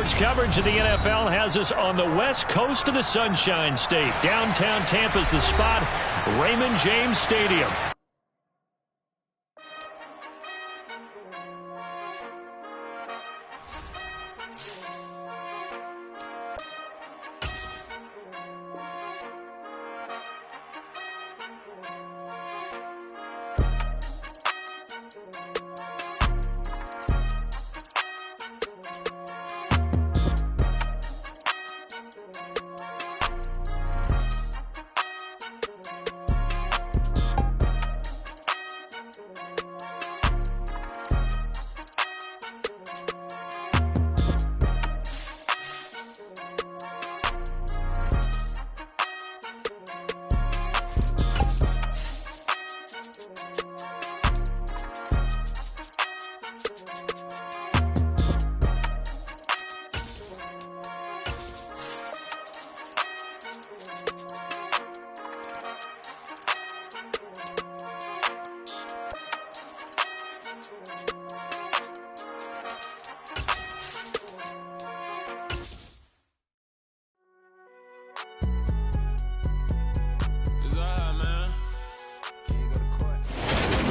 Sports coverage of the NFL has us on the west coast of the Sunshine State. Downtown Tampa's the spot, Raymond James Stadium.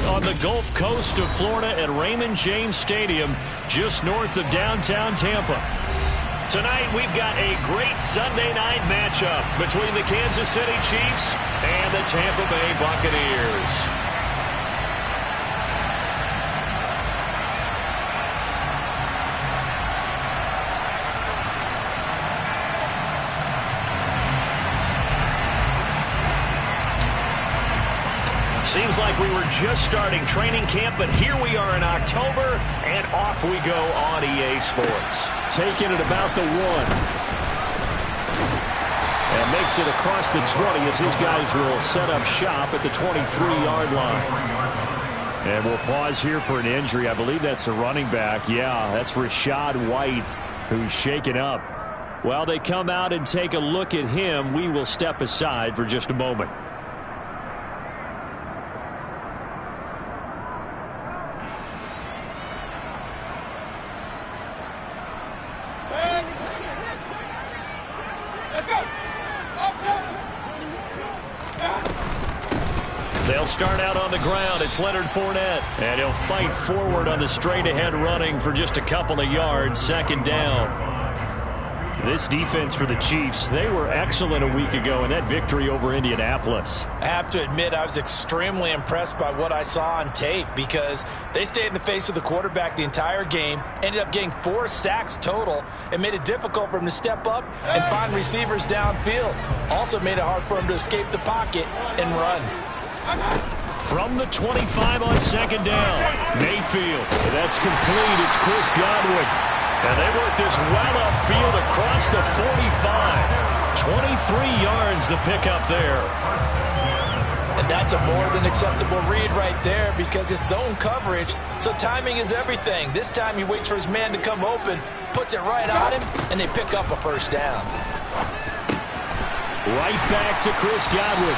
On the Gulf Coast of Florida at Raymond James Stadium, just north of downtown Tampa. Tonight, we've got a great Sunday night matchup between the Kansas City Chiefs and the Tampa Bay Buccaneers. Seems like we were just starting training camp, but here we are in October, and off we go on EA Sports. Taking it about the 1. And makes it across the 20 as his guys will set up shop at the 23-yard line. And we'll pause here for an injury. I believe that's a running back. Yeah, that's Rachaad White, who's shaken up. While they come out and take a look at him, we will step aside for just a moment. They'll start out on the ground. It's Leonard Fournette. And he'll fight forward on the straight-ahead running for just a couple of yards. Second down. This defense for the Chiefs, they were excellent a week ago in that victory over Indianapolis. I have to admit, I was extremely impressed by what I saw on tape because they stayed in the face of the quarterback the entire game, ended up getting 4 sacks total, and made it difficult for him to step up and find receivers downfield. Also made it hard for him to escape the pocket and run. From the 25 on second down, Mayfield. That's complete. It's Chris Godwin. And they work this well upfield across the 45. 23 yards the pickup there. And that's a more than acceptable read right there because it's zone coverage, so timing is everything. This time he waits for his man to come open, puts it right on him, and they pick up a first down. Right back to Chris Godwin.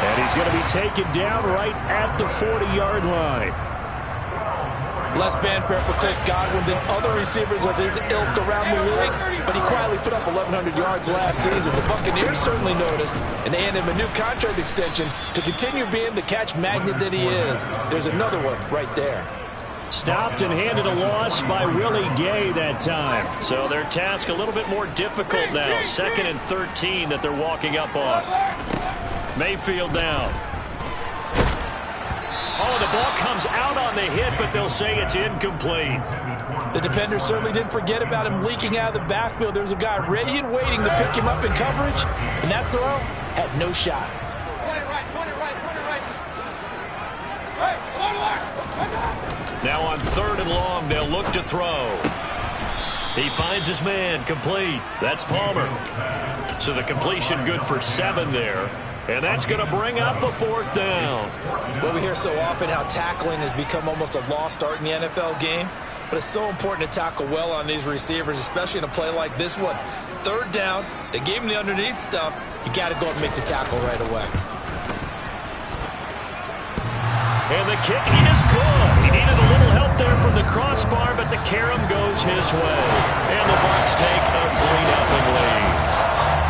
And he's going to be taken down right at the 40-yard line. Less fanfare for Chris Godwin than other receivers of his ilk around the league, but he quietly put up 1,100 yards last season. The Buccaneers certainly noticed, and they handed him a new contract extension to continue being the catch magnet that he is. There's another one right there. Stopped and handed a loss by Willie Gay that time. So their task a little bit more difficult now. 2nd and 13 that they're walking up on. Mayfield down. Oh, the ball comes out on the hit, but they'll say it's incomplete. The defender certainly didn't forget about him leaking out of the backfield. There was a guy ready and waiting to pick him up in coverage, and that throw had no shot. Now on 3rd and long, they'll look to throw. He finds his man, complete. That's Palmer. So the completion good for 7 there. And that's going to bring up a 4th down. Well, we hear so often how tackling has become almost a lost art in the NFL game. But it's so important to tackle well on these receivers, especially in a play like this one. 3rd down, they gave him the underneath stuff. You got to go and make the tackle right away. And the kick is good. He needed a little help up there from the crossbar, but the carom goes his way. And the Bucs take a 3-0 lead.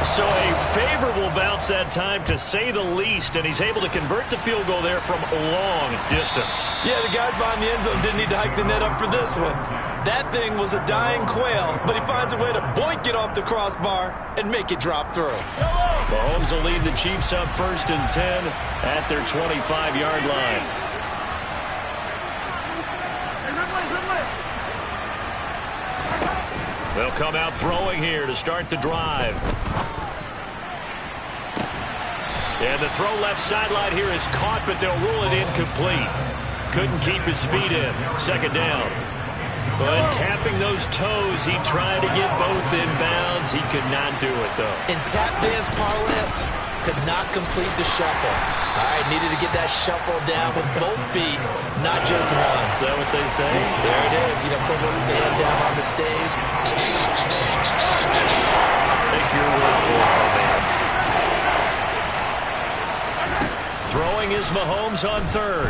So a favorable bounce that time, to say the least, and he's able to convert the field goal there from a long distance. Yeah, the guys behind the end zone didn't need to hike the net up for this one. That thing was a dying quail, but he finds a way to boink it off the crossbar and make it drop through. Mahomes will lead the Chiefs up 1st and 10 at their 25-yard line. They'll come out throwing here to start the drive. And the throw left sideline here is caught, but they'll rule it incomplete. Couldn't keep his feet in. 2nd down. But tapping those toes, he tried to get both inbounds. He could not do it, though. In tap dance parlance, could not complete the shuffle. All right, needed to get that shuffle down with both feet, not just one. Is that what they say? There it is. You know, put a little sand down on the stage. I'll take your word for it, man. Throwing is Mahomes on 3rd.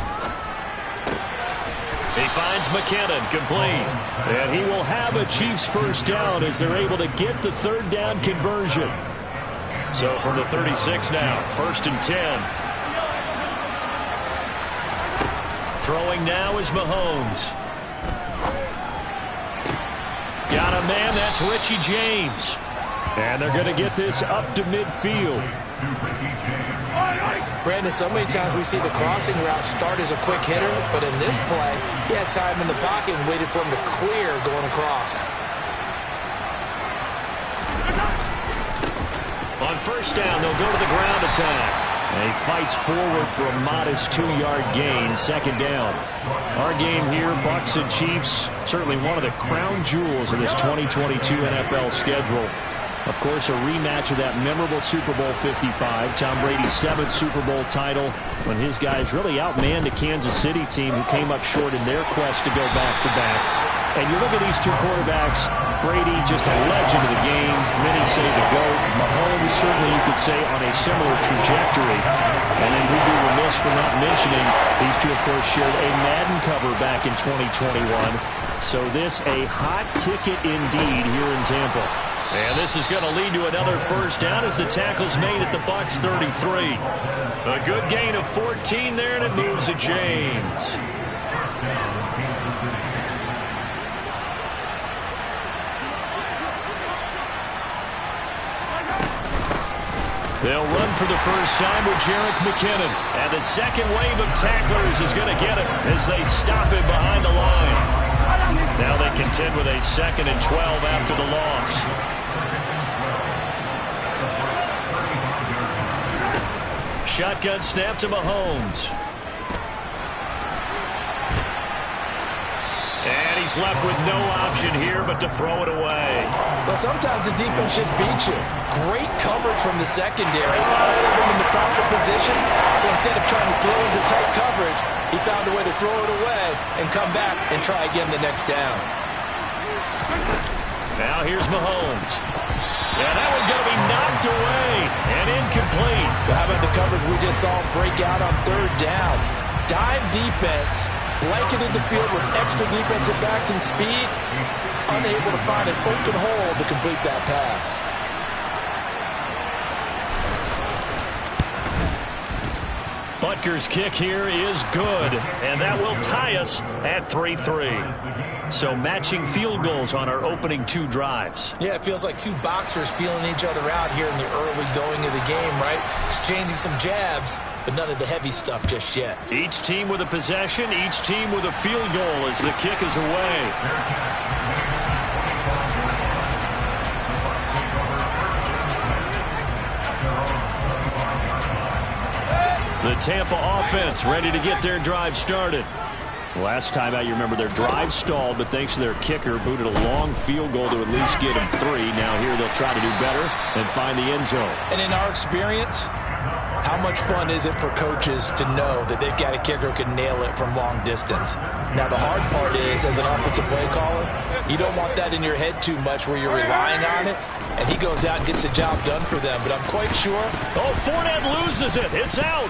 He finds McKinnon, complete. And he will have a Chiefs 1st down as they're able to get the 3rd down conversion. So from the 36 now, 1st and 10. Throwing now is Mahomes. Got a man, that's Richie James. And they're going to get this up to midfield. Brandon, so many times we see the crossing route start as a quick hitter, but in this play, he had time in the pocket and waited for him to clear going across. On 1st down, they'll go to the ground attack. And he fights forward for a modest 2-yard gain. 2nd down. Our game here, Bucs and Chiefs, certainly one of the crown jewels of this 2022 NFL schedule. Of course, a rematch of that memorable Super Bowl 55, Tom Brady's 7th Super Bowl title, when his guys really outmanned the Kansas City team who came up short in their quest to go back-to-back. And you look at these two quarterbacks, Brady just a legend of the game. Many say the GOAT. Mahomes, certainly you could say, on a similar trajectory. And then we'd be remiss for not mentioning these two, of course, shared a Madden cover back in 2021. So this a hot ticket indeed here in Tampa. And this is going to lead to another 1st down as the tackle's made at the Bucs 33. A good gain of 14 there, and it moves to James. They'll run for the 1st time with Jerick McKinnon. And the 2nd wave of tacklers is going to get him as they stop him behind the line. Now they contend with a 2nd and 12 after the loss. Shotgun snap to Mahomes. And he's left with no option here but to throw it away. Well, sometimes the defense just beats you. Great coverage from the secondary. All of them in the proper position. So instead of trying to throw into tight coverage, he found a way to throw it away and come back and try again the next down. Now here's Mahomes. Yeah, that one's going to be knocked away and incomplete. But how about the coverage we just saw break out on 3rd down? Dive defense, blanketed the field with extra defensive backs and speed, unable to find an open hole to complete that pass. Butker's kick here is good, and that will tie us at 3-3. So matching field goals on our opening 2 drives. Yeah, it feels like 2 boxers feeling each other out here in the early going of the game, right? Exchanging some jabs, but none of the heavy stuff just yet. Each team with a possession, each team with a field goal as the kick is away. The Tampa offense ready to get their drive started. Last time out, you remember their drive stalled, but thanks to their kicker, booted a long field goal to at least get them 3. Now here they'll try to do better and find the end zone. And in our experience, how much fun is it for coaches to know that they've got a kicker who can nail it from long distance? Now the hard part is, as an offensive play caller, you don't want that in your head too much where you're relying on it, and he goes out and gets the job done for them. But I'm quite sure. Oh, Fournette loses it. It's out.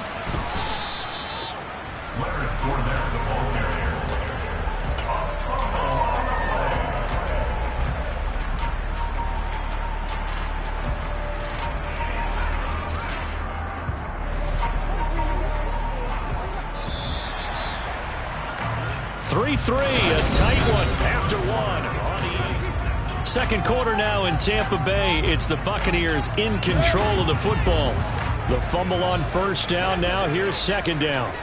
3-3, a tight one after one. Second quarter now in Tampa Bay. It's the Buccaneers in control of the football. The fumble on first down. Now here's second down.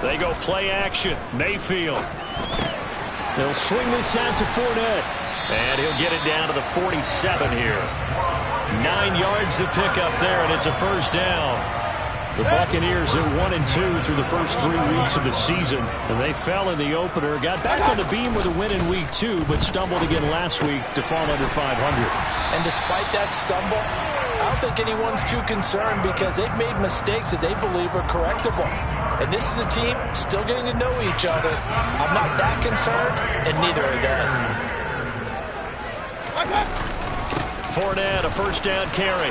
They go play action. Mayfield. They'll swing this out to Fournette. And he'll get it down to the 47 here. 9 yards to pick up there, and it's a first down. The Buccaneers are 1-2 through the first 3 weeks of the season, and they fell in the opener. Got back on the beam with a win in week 2, but stumbled again last week to fall under 500. And despite that stumble, I don't think anyone's too concerned because they've made mistakes that they believe are correctable. And this is a team still getting to know each other. I'm not that concerned, and neither are they. Fournette, a first down carry.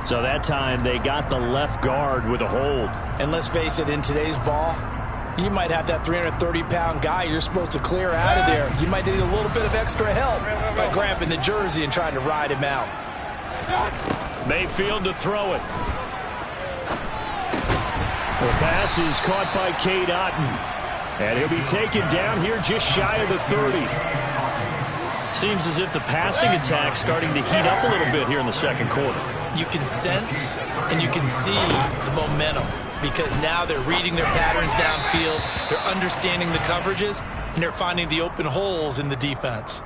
So that time they got the left guard with a hold. And let's face it, in today's ball, you might have that 330-pound guy you're supposed to clear out of there. You might need a little bit of extra help by grabbing the jersey and trying to ride him out. Mayfield to throw it. The pass is caught by Cade Otton. And he'll be taken down here just shy of the 30. Seems as if the passing attack's starting to heat up a little bit here in the second quarter. You can sense and you can see the momentum because now they're reading their patterns downfield, they're understanding the coverages, and they're finding the open holes in the defense.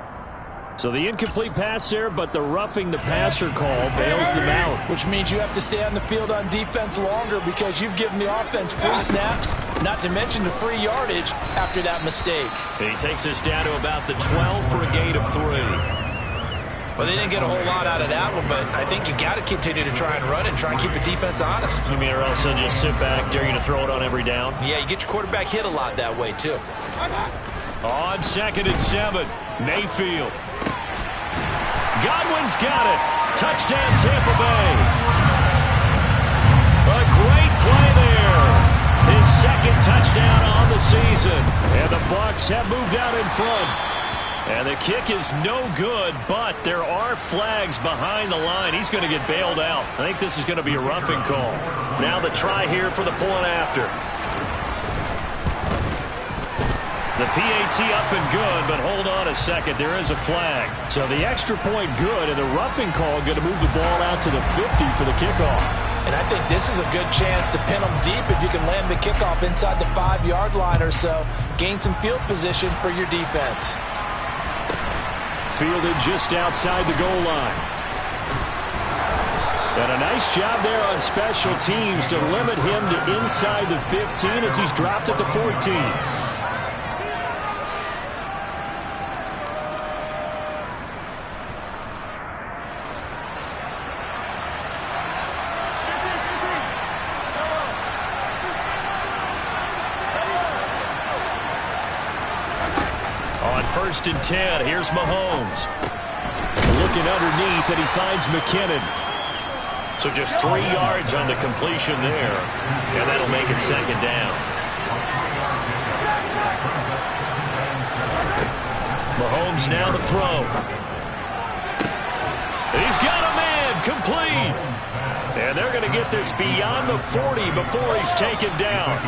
So the incomplete pass there, but the roughing the passer call bails them out. Which means you have to stay on the field on defense longer because you've given the offense free snaps, not to mention the free yardage after that mistake. And he takes us down to about the 12 for a gain of 3. Well, they didn't get a whole lot out of that one, but I think you got to continue to try and run and try and keep the defense honest. You mean or else they'll just sit back, dare you to throw it on every down? Yeah, you get your quarterback hit a lot that way, too. On 2nd and 7, Mayfield. Godwin's got it. Touchdown, Tampa Bay. A great play there. His second touchdown on the season. And the Bucs have moved out in front. And the kick is no good, but there are flags behind the line. He's going to get bailed out. I think this is going to be a roughing call. Now the try here for the point after. The PAT up and good, but hold on a second. There is a flag. So the extra point good, and the roughing call going to move the ball out to the 50 for the kickoff. And I think this is a good chance to pin them deep if you can land the kickoff inside the 5-yard line or so. Gain some field position for your defense. Fielded just outside the goal line. And a nice job there on special teams to limit him to inside the 15 as he's dropped at the 14. On 1st and 10, here's Mahomes. Looking underneath, and he finds McKinnon. So just 3 yards on the completion there, and that'll make it second down. Mahomes now to throw. He's got a man, complete. And they're going to get this beyond the 40 before he's taken down.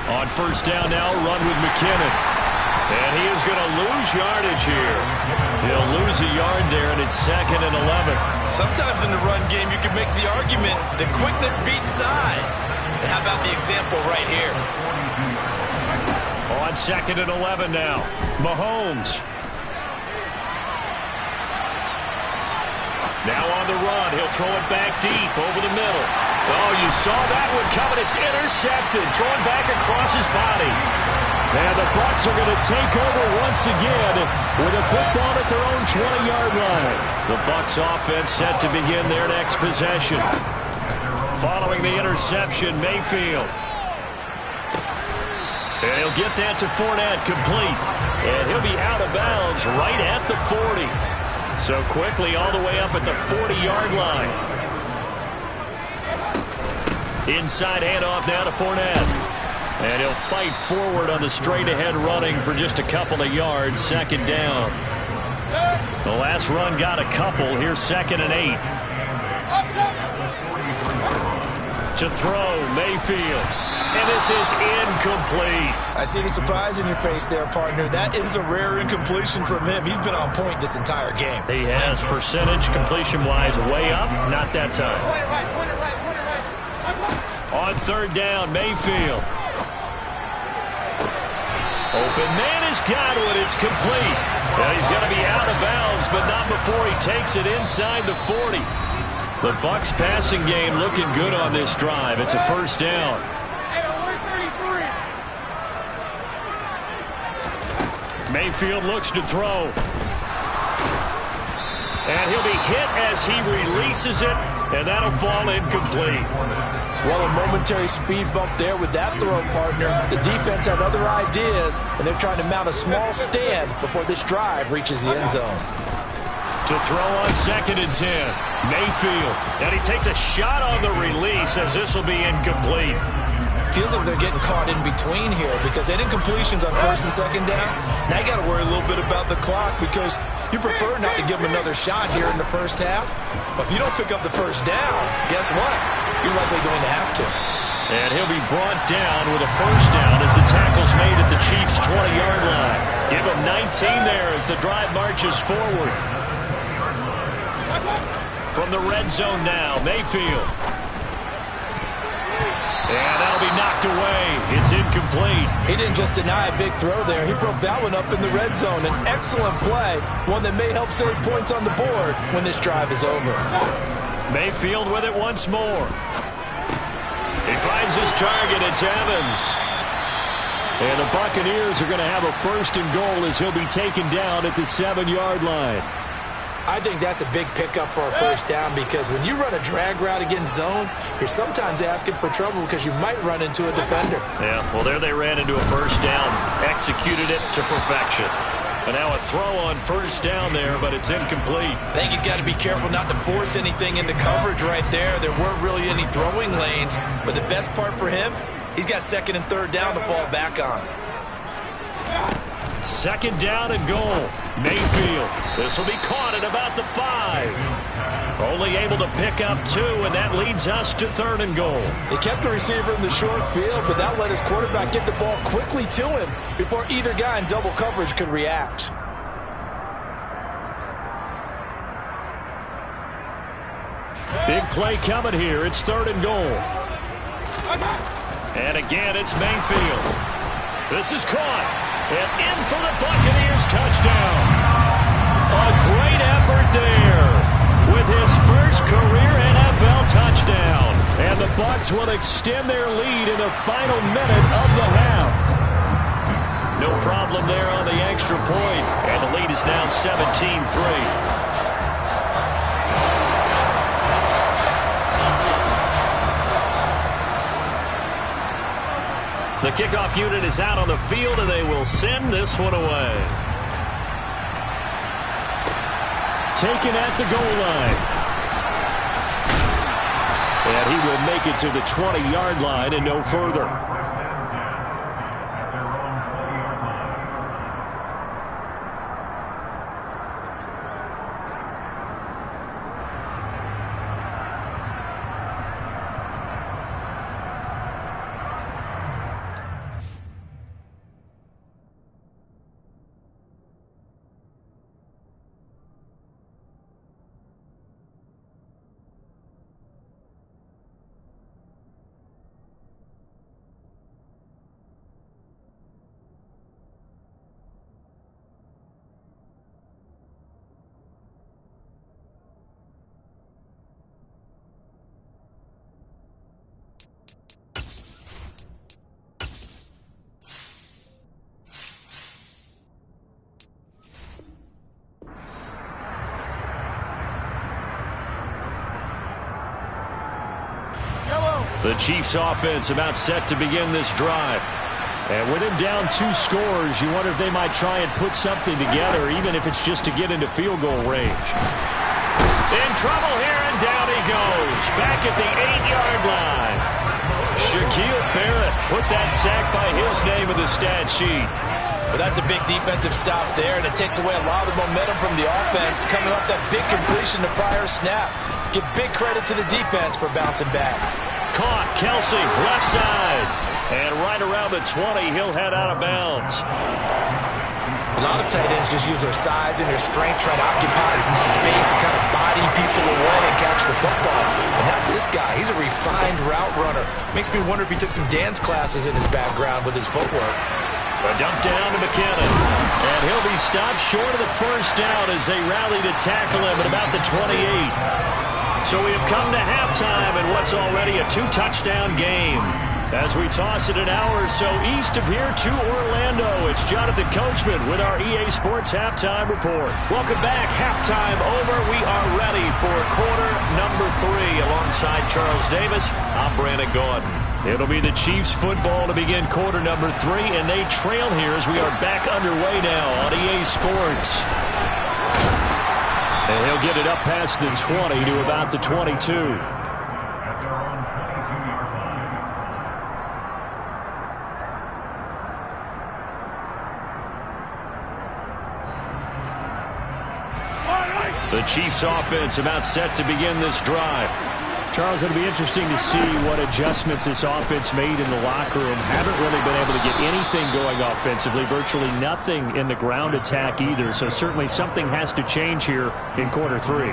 On 1st down now, run with McKinnon. And he is going to lose yardage here. He'll lose a yard there, and it's 2nd and 11. Sometimes in the run game, you can make the argument that quickness beats size. And how about the example right here? On 2nd and 11 now, Mahomes. Now on the run, he'll throw it back deep over the middle. Oh, you saw that one coming. It's intercepted. Thrown back across his body. And the Bucs are going to take over once again with a football at their own 20-yard line. The Bucs offense set to begin their next possession. Following the interception, Mayfield. And he'll get that to Fournette, complete. And he'll be out of bounds right at the 40. So quickly all the way up at the 40-yard line. Inside handoff now to Fournette. And he'll fight forward on the straight-ahead running for just a couple of yards. 2nd down. The last run got a couple. Here's 2nd and 8. To throw, Mayfield. And this is incomplete. I see the surprise in your face there, partner. That is a rare incompletion from him. He's been on point this entire game. He has percentage completion-wise way up. Not that time. On 3rd down, Mayfield. Open man is Godwin. It's complete. Well, he's going to be out of bounds, but not before he takes it inside the 40. The Bucs passing game looking good on this drive. It's a 1st down. Mayfield looks to throw. And he'll be hit as he releases it, and that'll fall incomplete. Well, a momentary speed bump there with that throw, partner. The defense had other ideas, and they're trying to mount a small stand before this drive reaches the end zone. To throw on 2nd and 10. Mayfield. And he takes a shot on the release as this will be incomplete. Feels like they're getting caught in between here because they had incompletions on 1st and 2nd down. Now you got to worry a little bit about the clock because you prefer not to give them another shot here in the 1st half. But if you don't pick up the 1st down, guess what? You're likely going to have to. And he'll be brought down with a 1st down as the tackle's made at the Chiefs' 20-yard line. Give him 19 there as the drive marches forward. From the red zone now, Mayfield. And that'll be knocked away. It's incomplete. He didn't just deny a big throw there. He broke that one up in the red zone. An excellent play, one that may help save points on the board when this drive is over. Mayfield with it once more. He finds his target. It's Evans. And the Buccaneers are going to have a 1st and goal as he'll be taken down at the 7-yard line. I think that's a big pickup for a 1st down because when you run a drag route against zone, you're sometimes asking for trouble because you might run into a defender. Yeah, well, there they ran into a 1st down, executed it to perfection. And now a throw on 1st down there, but it's incomplete. I think he's got to be careful not to force anything into coverage right there. There weren't really any throwing lanes, but the best part for him, he's got 2nd and 3rd down to fall back on. 2nd down and goal. Mayfield. This will be caught at about the 5. Only able to pick up 2, and that leads us to 3rd and goal. He kept the receiver in the short field, but that let his quarterback get the ball quickly to him before either guy in double coverage could react. Big play coming here. It's 3rd and goal. And again, it's Mayfield. This is caught. And in for the Buccaneers touchdown. A great effort there with his first career NFL touchdown. And the Bucs will extend their lead in the final minute of the half. No problem there on the extra point. And the lead is now 17-3. The kickoff unit is out on the field, and they will send this one away. Taken at the goal line. And he will make it to the 20-yard line and no further. The Chiefs offense about set to begin this drive. And with him down 2 scores, you wonder if they might try and put something together, even if it's just to get into field goal range. In trouble here, and down he goes. Back at the 8-yard line. Shaquille Barrett put that sack by his name in the stat sheet. Well, that's a big defensive stop there, and it takes away a lot of the momentum from the offense coming off that big completion the prior snap. Give big credit to the defense for bouncing back. Caught, Kelsey, left side. And right around the 20, he'll head out of bounds. A lot of tight ends just use their size and their strength, try to occupy some space and kind of body people away and catch the football. But not this guy. He's a refined route runner. Makes me wonder if he took some dance classes in his background with his footwork. A dump down to McKinnon. And he'll be stopped short of the first down as they rally to tackle him at about the 28. So we have come to halftime in what's already a two-touchdown game. As we toss it an hour or so east of here to Orlando, it's Jonathan Coachman with our EA Sports Halftime Report. Welcome back. Halftime over. We are ready for quarter number 3. Alongside Charles Davis, I'm Brandon Gaudin. It'll be the Chiefs football to begin quarter number 3, and they trail here as we are back underway now on EA Sports. And he'll get it up past the 20 to about the 22. The Chiefs offense about set to begin this drive. Charles, it'll be interesting to see what adjustments this offense made in the locker room. Haven't really been able to get anything going offensively. Virtually nothing in the ground attack either. So certainly something has to change here in quarter 3.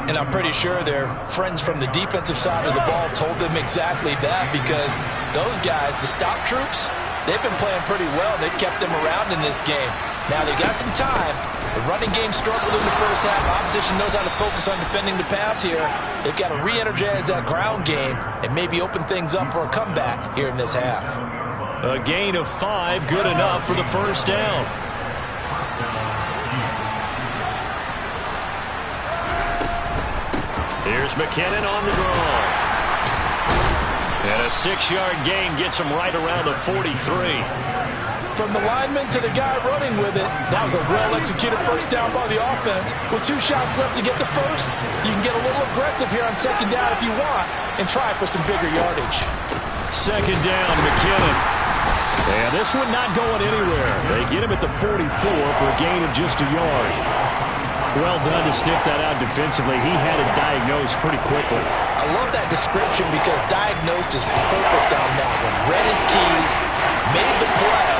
And I'm pretty sure their friends from the defensive side of the ball told them exactly that, because those guys, the stop troops, they've been playing pretty well. They've kept them around in this game. Now they got some time. The running game struggled in the first half. Opposition knows how to focus on defending the pass here. They've got to re-energize that ground game and maybe open things up for a comeback here in this half. A gain of 5, good enough for the first down. Here's McKinnon on the draw. And a 6-yard gain gets him right around the 43. From the lineman to the guy running with it, that was a well-executed first down by the offense. With 2 shots left to get the first, you can get a little aggressive here on second down if you want and try for some bigger yardage. Second down, McKinnon. And this one not going anywhere. They get him at the 44 for a gain of just a yard. Well done to sniff that out defensively. He had it diagnosed pretty quickly. I love that description because diagnosed is perfect on that one. Read his keys, made the play,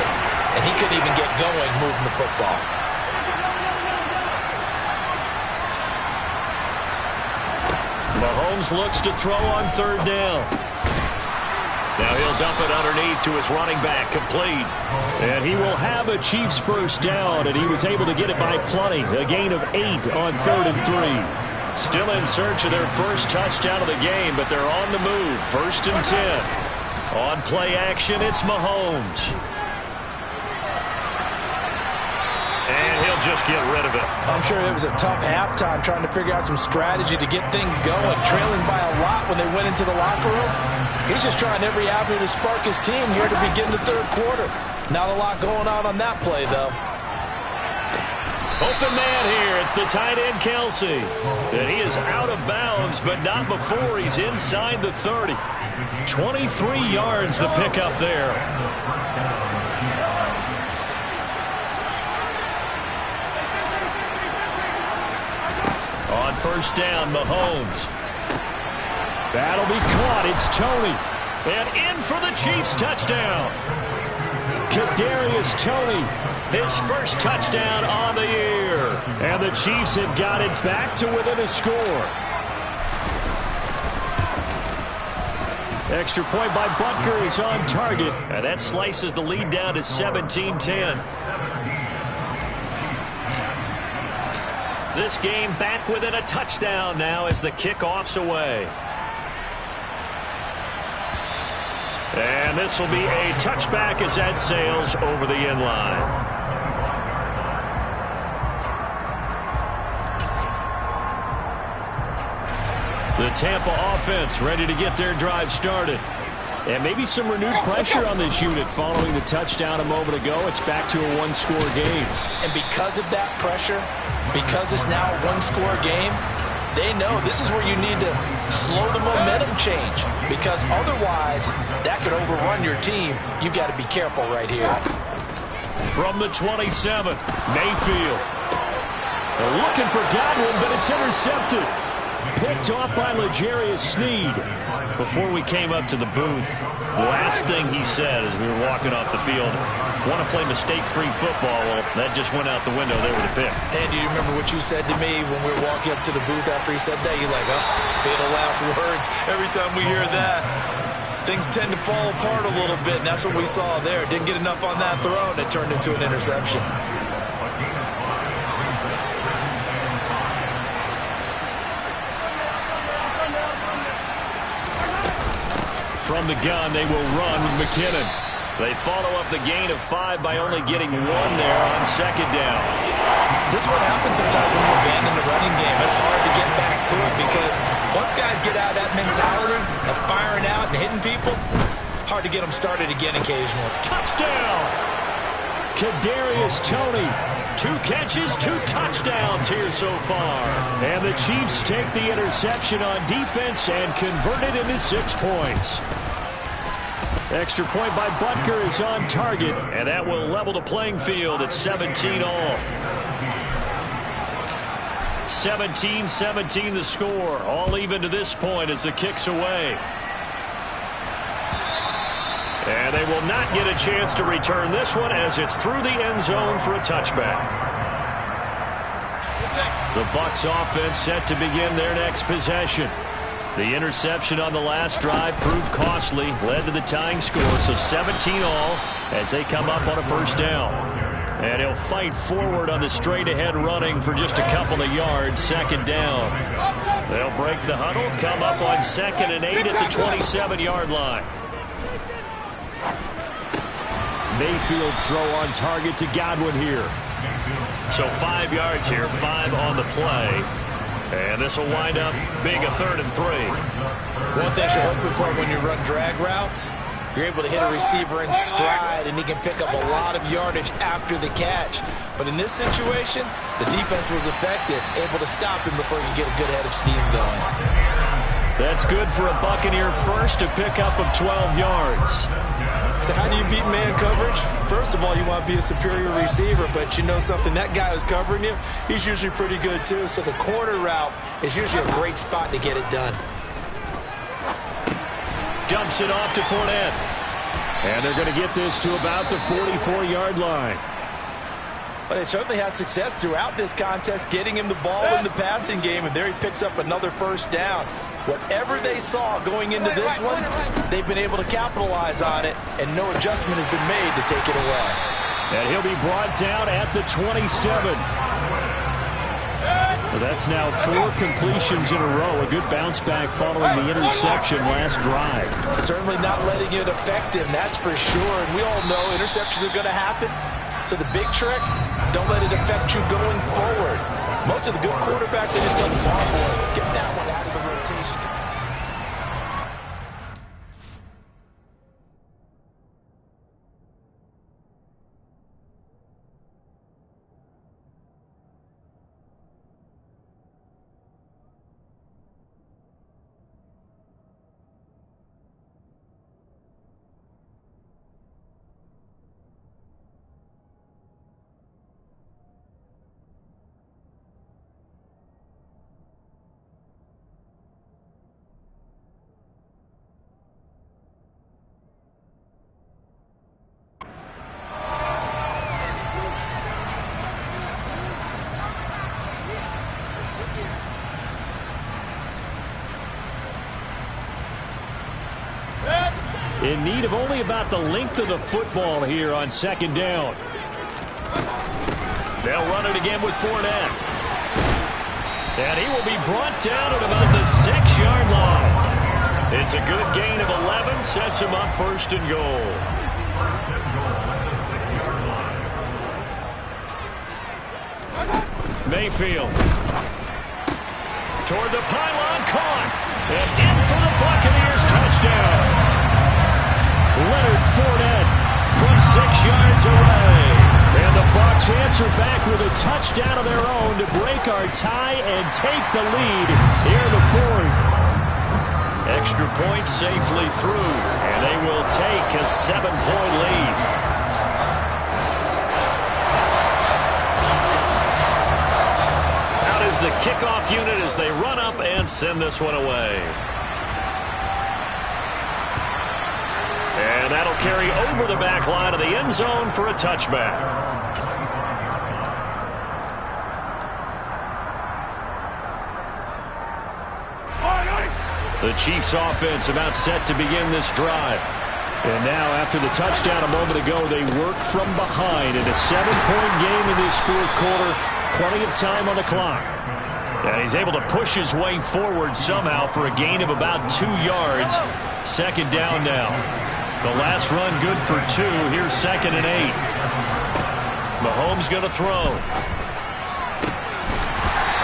and he couldn't even get going moving the football. Mahomes looks to throw on third down. Now he'll dump it underneath to his running back, complete. And he will have a Chiefs first down, and he was able to get it by plenty. A gain of 8 on 3rd and 3. Still in search of their first touchdown of the game, but they're on the move. 1st and 10. On play action, it's Mahomes. And he'll just get rid of it. I'm sure it was a tough halftime trying to figure out some strategy to get things going. Trailing by a lot when they went into the locker room. He's just trying every avenue to spark his team here to begin the 3rd quarter. Not a lot going on that play, though. Open man here. It's the tight end, Kelsey. And he is out of bounds, but not before he's inside the 30. 23 yards the pickup there. On first down, Mahomes. That'll be caught. It's Toney. And in for the Chiefs touchdown. Kadarius Toney, his first touchdown on the year. And the Chiefs have got it back to within a score. Extra point by Butker is on target. And that slices the lead down to 17-10. This game back within a touchdown now as the kickoff's away. And this will be a touchback as that sails over the end line. The Tampa offense ready to get their drive started. And maybe some renewed pressure on this unit following the touchdown a moment ago. It's back to a one-score game. And because of that pressure, because it's now a one-score game, they know this is where you need to slow the momentum change, because otherwise that could overrun your team. You've got to be careful right here. From the 27, Mayfield. They're looking for Godwin, but it's intercepted. Picked off by L'Jarius Sneed. Before we came up to the booth, the last thing he said as we were walking off the field, want to play mistake-free football. Well, that just went out the window there with a pick. And do you remember what you said to me when we were walking up to the booth after he said that? You're like, oh, fatal last words. Every time we hear that, things tend to fall apart a little bit, and that's what we saw there. Didn't get enough on that throw, and it turned into an interception. From the gun, they will run with McKinnon. They follow up the gain of 5 by only getting 1 there on second down. This is what happens sometimes when you abandon the running game. It's hard to get back to it because once guys get out of that mentality of firing out and hitting people, hard to get them started again occasionally. Touchdown! Kadarius Toney. 2 catches, 2 touchdowns here so far. And the Chiefs take the interception on defense and convert it into 6 points. Extra point by Butker is on target, and that will level the playing field at 17 all. 17-17 the score. All even to this point as the kick's away. And they will not get a chance to return this one as it's through the end zone for a touchback. The Bucs offense set to begin their next possession. The interception on the last drive proved costly, led to the tying score, so 17 all as they come up on a first down. And he'll fight forward on the straight-ahead running for just a couple of yards, second down. They'll break the huddle, come up on 2nd and 8 at the 27-yard line. Mayfield's throw on target to Godwin here. So 5 yards here, 5 on the play. And this will wind up being a 3rd and 3. One thing you're hoping for when you run drag routes, you're able to hit a receiver in stride, and he can pick up a lot of yardage after the catch. But in this situation, the defense was effective, able to stop him before he could get a good head of steam going. That's good for a Buccaneer first, to pick up of 12 yards. So how do you beat man coverage? First of all, you want to be a superior receiver, but you know something, that guy who's covering you, he's usually pretty good too. So the corner route is usually a great spot to get it done. Dumps it off to Fournette. And they're going to get this to about the 44-yard line. But they certainly had success throughout this contest, getting him the ball in the passing game, and there he picks up another first down. Whatever they saw going into this one, they've been able to capitalize on it, and no adjustment has been made to take it away. And he'll be brought down at the 27. Well, that's now 4 completions in a row. A good bounce back following the interception last drive. Certainly not letting it affect him, that's for sure. And we all know interceptions are going to happen. So the big trick, don't let it affect you going forward. Most of the good quarterbacks, they just don't marvel and get that one out of the rotation. In need of only about the length of the football here on second down. They'll run it again with Fournette. And he will be brought down at about the 6-yard line. It's a good gain of 11, sets him up first and goal. Mayfield. Toward the pylon, caught. And in for the Buccaneers, touchdown. Leonard Fournette from 6 yards away. And the Bucs answer back with a touchdown of their own to break our tie and take the lead here in the 4th. Extra point safely through, and they will take a 7-point lead. the kickoff unit as they run up and send this one away. And that'll carry over the back line of the end zone for a touchback. The Chiefs offense about set to begin this drive. And now after the touchdown a moment ago, they work from behind in a 7-point game in this fourth quarter. Plenty of time on the clock. And he's able to push his way forward somehow for a gain of about 2 yards. Second down now. The last run good for 2. Here's 2nd and 8. Mahomes going to throw.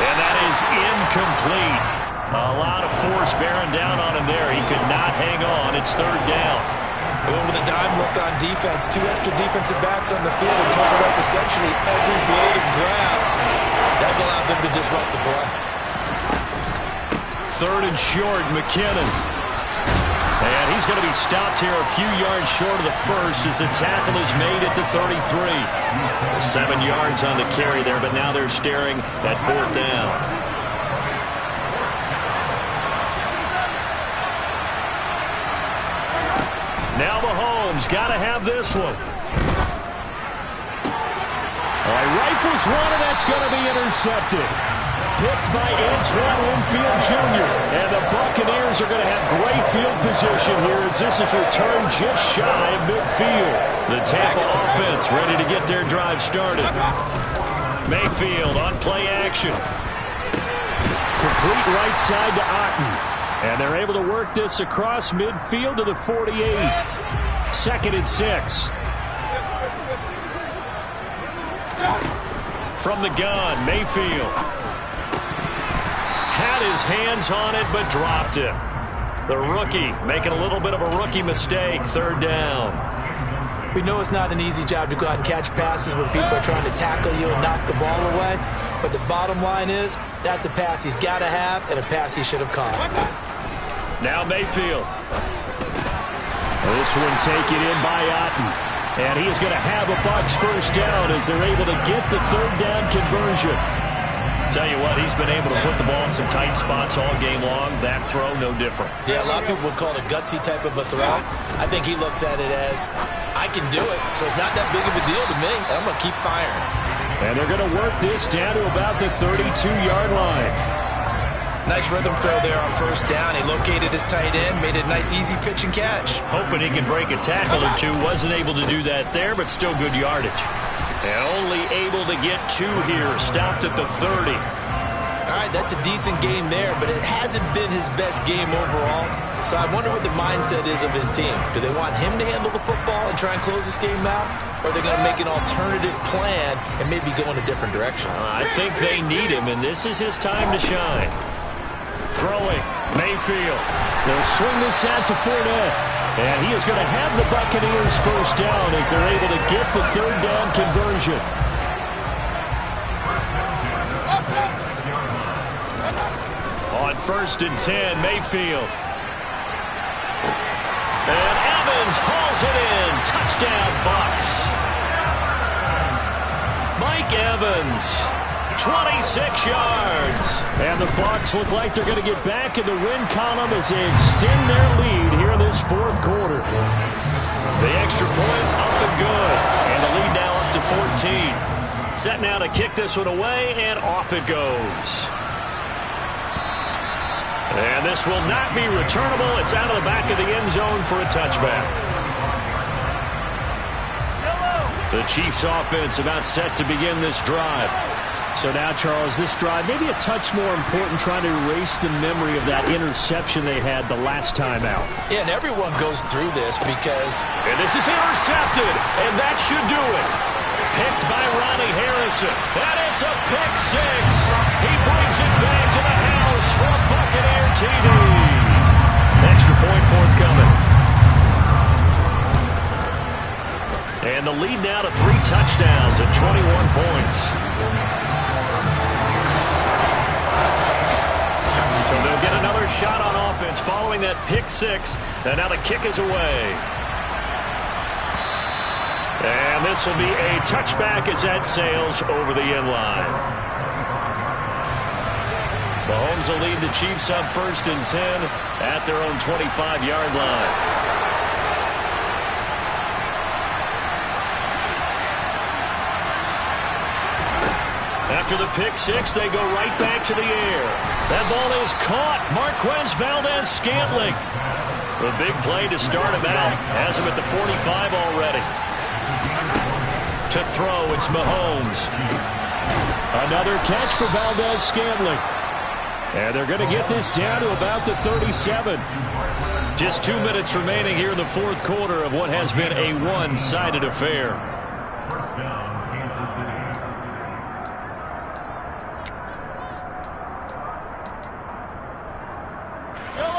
And that is incomplete. A lot of force bearing down on him there. He could not hang on. It's 3rd down. Going with a dime look on defense. 2 extra defensive backs on the field and covered up essentially every blade of grass. That allowed them to disrupt the play. 3rd and short, McKinnon. And he's going to be stopped here a few yards short of the first as the tackle is made at the 33. 7 yards on the carry there, but now they're staring at 4th down. Now Mahomes got to have this one. Rifles one, and that's going to be intercepted. Picked by Antoine Winfield Jr. And the Buccaneers are going to have great field position here as this is returned just shy of midfield. The Tampa offense ready to get their drive started. Mayfield on play action. Complete right side to Otten. And they're able to work this across midfield to the 48. 2nd and 6. From the gun, Mayfield. Had his hands on it, but dropped it. The rookie making a little bit of a rookie mistake. 3rd down. We know it's not an easy job to go out and catch passes when people are trying to tackle you and knock the ball away. But the bottom line is, that's a pass he's got to have and a pass he should have caught. Now Mayfield. This one taken in by Otten. And he is going to have a Bucs first down as they're able to get the 3rd down conversion. Tell you what, he's been able to put the ball in some tight spots all game long. That throw, no different. Yeah, a lot of people would call it a gutsy type of a throw. I think he looks at it as, I can do it, so it's not that big of a deal to me, and I'm going to keep firing. And they're going to work this down to about the 32-yard line. Nice rhythm throw there on 1st down. He located his tight end, made it a nice, easy pitch and catch. Hoping he could break a tackle or two. Wasn't able to do that there, but still good yardage. And only able to get 2 here. Stopped at the 30. All right, that's a decent game there, but it hasn't been his best game overall. So I wonder what the mindset is of his team. Do they want him to handle the football and try and close this game out? Or are they going to make an alternative plan and maybe go in a different direction? I think they need him, and this is his time to shine. Throwing, Mayfield. They'll swing this out to Fournette. And he is going to have the Buccaneers first down as they're able to get the 3rd down conversion. On 1st and 10, Mayfield. And Evans hauls it in. Touchdown, Bucs. Mike Evans. 26 yards. And the Bucs look like they're going to get back in the win column as they extend their lead here in this 4th quarter. The extra point up and good. And the lead now up to 14. Set now to kick this one away, and off it goes. And this will not be returnable. It's out of the back of the end zone for a touchback. The Chiefs offense about set to begin this drive. So now, Charles, this drive maybe a touch more important, trying to erase the memory of that interception they had the last time out. Yeah, and everyone goes through this because... And this is intercepted, and that should do it. Picked by Ronnie Harrison, and it's a pick 6. He brings it back to the house for a Buccaneer TD. Extra point forthcoming. And the lead now to 3 touchdowns at 21 points. So they'll get another shot on offense following that pick 6. And now the kick is away. And this will be a touchback as that sails over the end line. Mahomes will lead the Chiefs up 1st and 10 at their own 25-yard line. After the pick six, they go right back to the air. That ball is caught. Marquez Valdez-Scantling. The big play to start him out. Has him at the 45 already. To throw, it's Mahomes. Another catch for Valdez-Scantling. And they're going to get this down to about the 37. Just 2 minutes remaining here in the fourth quarter of what has been a one-sided affair. First down, Kansas City.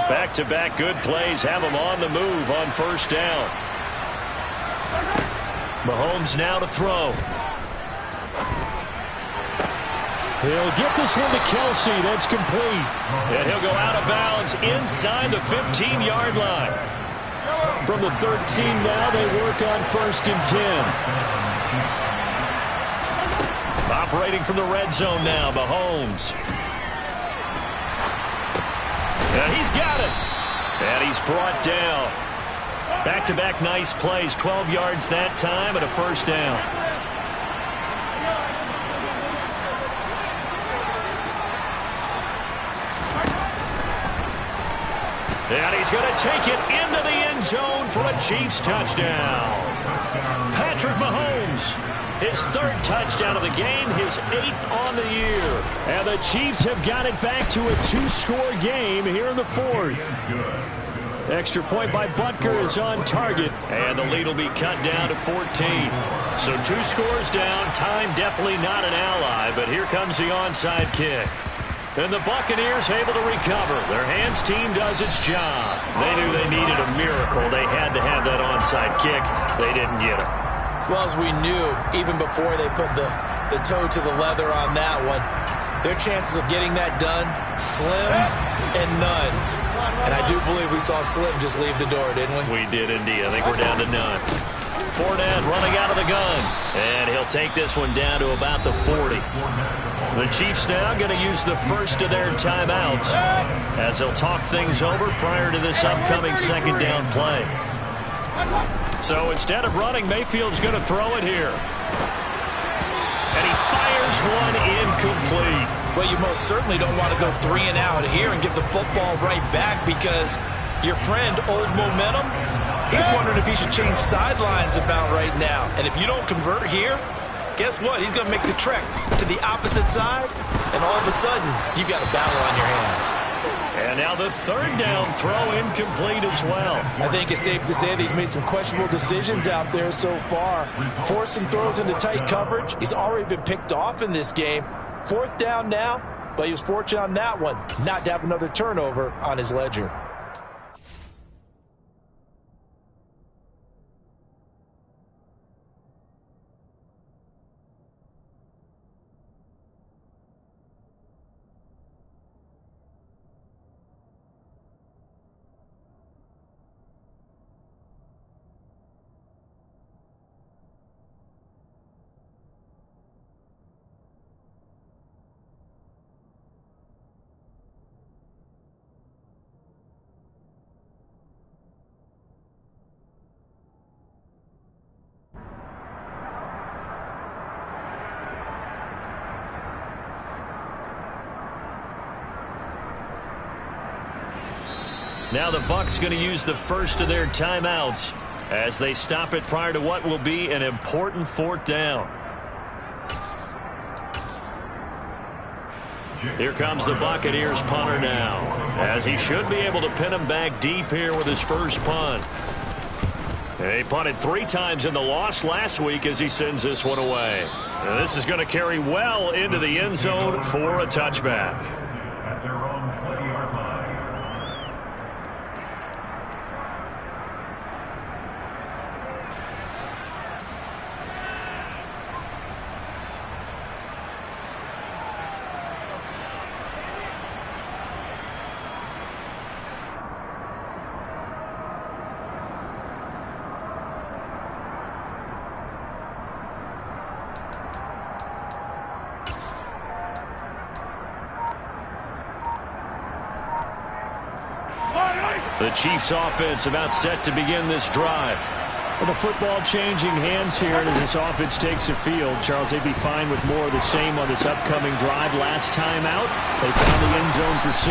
Back-to-back good plays have them on the move on first down. Mahomes now to throw. He'll get this one to Kelsey. That's complete. And he'll go out of bounds inside the 15-yard line. From the 13 now, they work on 1st and 10. Operating from the red zone now, Mahomes. And he's got it. And he's brought down. Back-to-back nice plays. 12 yards that time and a first down. And he's going to take it into the end zone for a Chiefs touchdown. Patrick Mahomes, his 3rd touchdown of the game, his 8th on the year. And the Chiefs have got it back to a 2-score game here in the 4th. Extra point by Butker is on target. And the lead will be cut down to 14. So 2 scores down. Time definitely not an ally, but here comes the onside kick. And the Buccaneers able to recover. Their hands team does its job. They knew they needed a miracle. They had to have that onside kick. They didn't get it. Well, as we knew, even before they put the toe to the leather on that one, their chances of getting that done, slim and none. And I do believe we saw Slim just leave the door, didn't we? We did indeed. I think we're down to none. Fournette running out of the gun. And he'll take this one down to about the 40. The Chiefs now going to use the first of their timeouts as they'll talk things over prior to this upcoming 2nd down play. So instead of running, Mayfield's going to throw it here. And he fires one incomplete. Well, you most certainly don't want to go 3 and out here and give the football right back because your friend, Old Momentum, he's wondering if he should change sidelines about right now. And if you don't convert here, guess what? He's going to make the trek to the opposite side, and all of a sudden, you've got a battle on your hands. And now the 3rd down throw incomplete as well. I think it's safe to say that he's made some questionable decisions out there so far. Forced some throws into tight coverage. He's already been picked off in this game. 4th down now, but he was fortunate on that one not to have another turnover on his ledger. Now the Bucs going to use the first of their timeouts as they stop it prior to what will be an important 4th down. Here comes the Buccaneers punter now, as he should be able to pin him back deep here with his first punt. They punted 3 times in the loss last week as he sends this one away. And this is going to carry well into the end zone for a touchback. At their own 20-yard line. The Chiefs offense about set to begin this drive. Well, the football changing hands here as this offense takes the field. Charles, they'd be fine with more of the same on this upcoming drive. Last time out, they found the end zone for 6.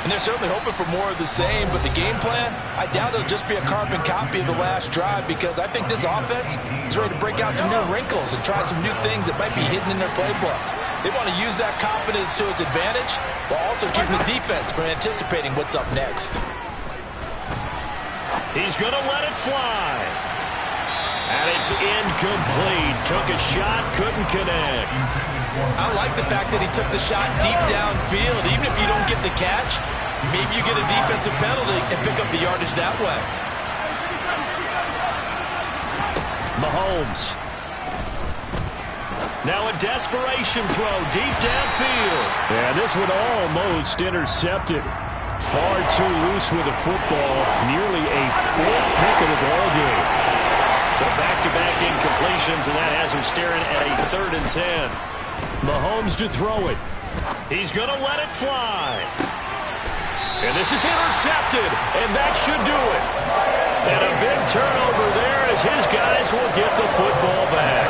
And they're certainly hoping for more of the same, but the game plan, I doubt it'll just be a carbon copy of the last drive, because I think this offense is ready to break out some new wrinkles and try some new things that might be hidden in their playbook. They want to use that confidence to its advantage while also keeping the defense from anticipating what's up next. He's going to let it fly. And it's incomplete. Took a shot, couldn't connect. I like the fact that he took the shot deep downfield. Even if you don't get the catch, maybe you get a defensive penalty and pick up the yardage that way. Mahomes. Now a desperation throw deep downfield. And this one almost intercepted. Far too loose with the football. Nearly a 4th pick of the ball game. So back-to-back incompletions, and that has him staring at a 3rd and 10. Mahomes to throw it. He's going to let it fly. And this is intercepted, and that should do it. And a big turnover there as his guys will get the football back.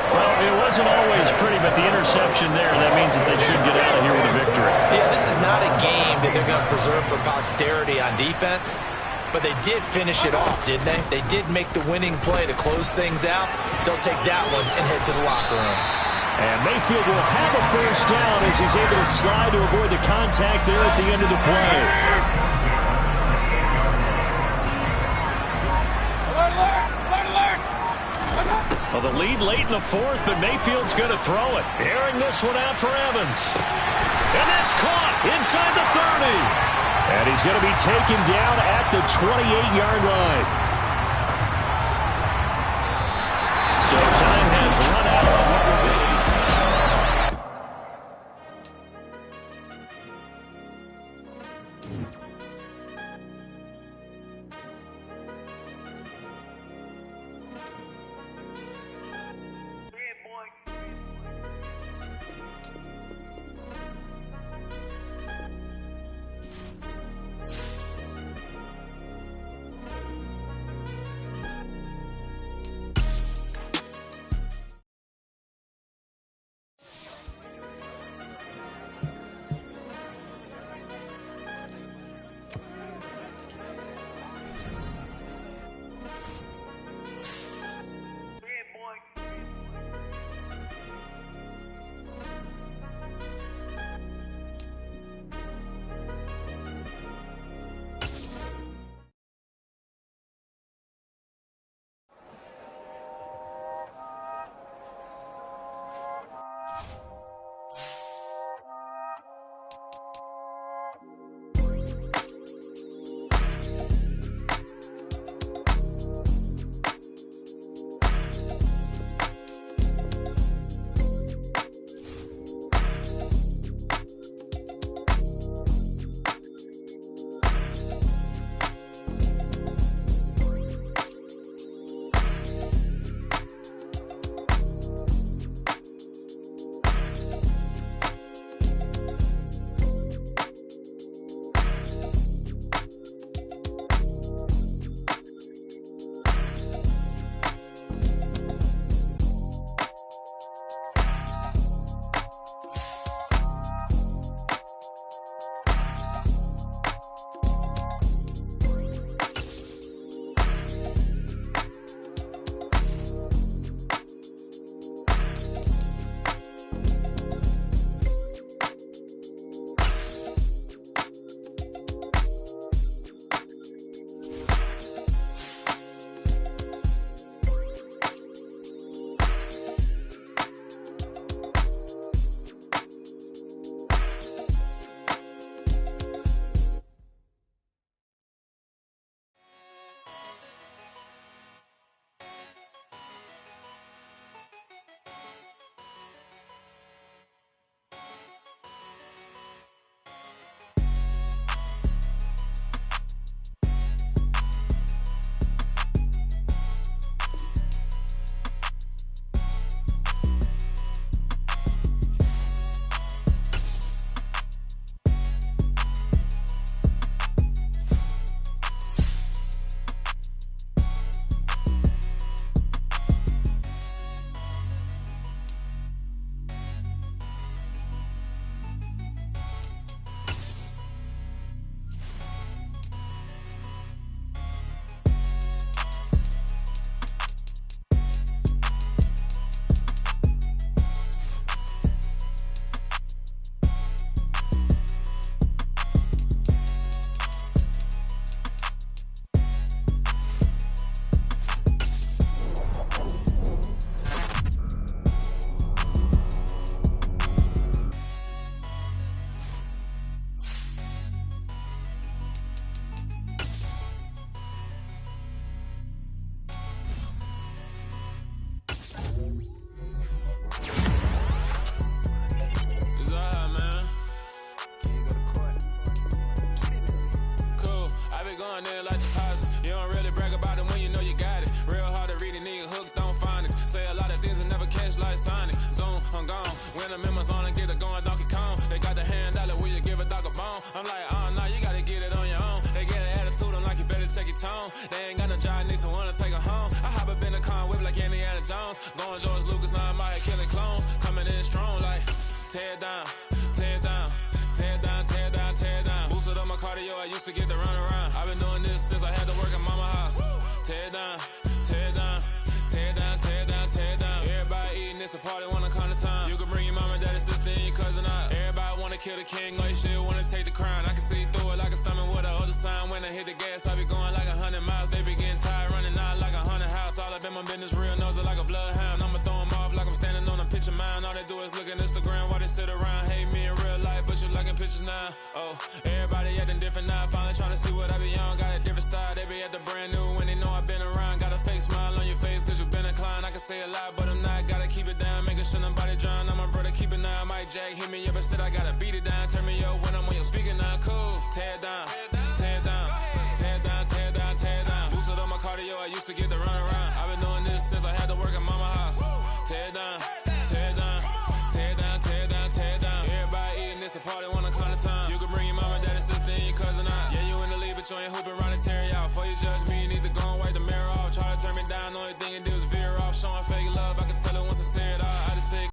Well, it wasn't always pretty, but the interception there, that means that they should get out of here with a victory. Yeah, this is not a game that they're going to preserve for posterity on defense. But they did finish it off, didn't they? They did make the winning play to close things out. They'll take that one and head to the locker room. And Mayfield will have a first down as he's able to slide to avoid the contact there at the end of the play. Well, the lead late in the 4th, but Mayfield's going to throw it. Airing this one out for Evans. And that's caught inside the 30. And he's going to be taken down at the 28-yard line. So time has run out on what will be. going in like deposit. You don't really brag about it when you know you got it. Real hard to read a nigga hooked on phonics. Say a lot of things and never catch like Sonic. Zoom, I'm gone. When I'm in my zone and get it going Donkey Kong. They got the hand dollar, will you give a dog a bone? I'm like, oh, nah, you gotta get it on your own. They get an attitude, I'm like, you better check your tone. They ain't got no job, need someone to take her home. I hop up in the car, whip like Indiana Jones. Going George Lucas, now I'm out here killing clones. Coming in strong like, tear down, tear down, tear down, tear down, tear down. Boosted up my cardio, I used to get to run around. I've been doing this since I had to work at mama house. Tear down, tear down, tear down, tear down, tear down. Everybody eating, it's a party, wanna come to time. You can bring your mama, daddy, sister, and your cousin out. Everybody wanna kill the king, or you shit wanna take the crown. I can see through it like a stomach with a other sign. When I hit the gas, I be going like 100 miles. They be getting tired, running out like 100 house. All up in my business, real nose like a bloodhound. I'ma throw them off like I'm standing on a picture mine. All they do is look at Instagram while they sit around. Hate me in real life, but you liking pictures now. Oh, everybody acting different now. Finally trying to see what I be on. Got a different style, they be at the brand new when they know I've been around. Got a fake smile on your face cause you been inclined. I can say a lot, but I'm not. Gotta keep it down, making sure nobody drown. I'm my brother, keep it now. Mike Jack hit me up and said I gotta beat it down. Turn me up when I'm on your speaker now. Cool, tear down.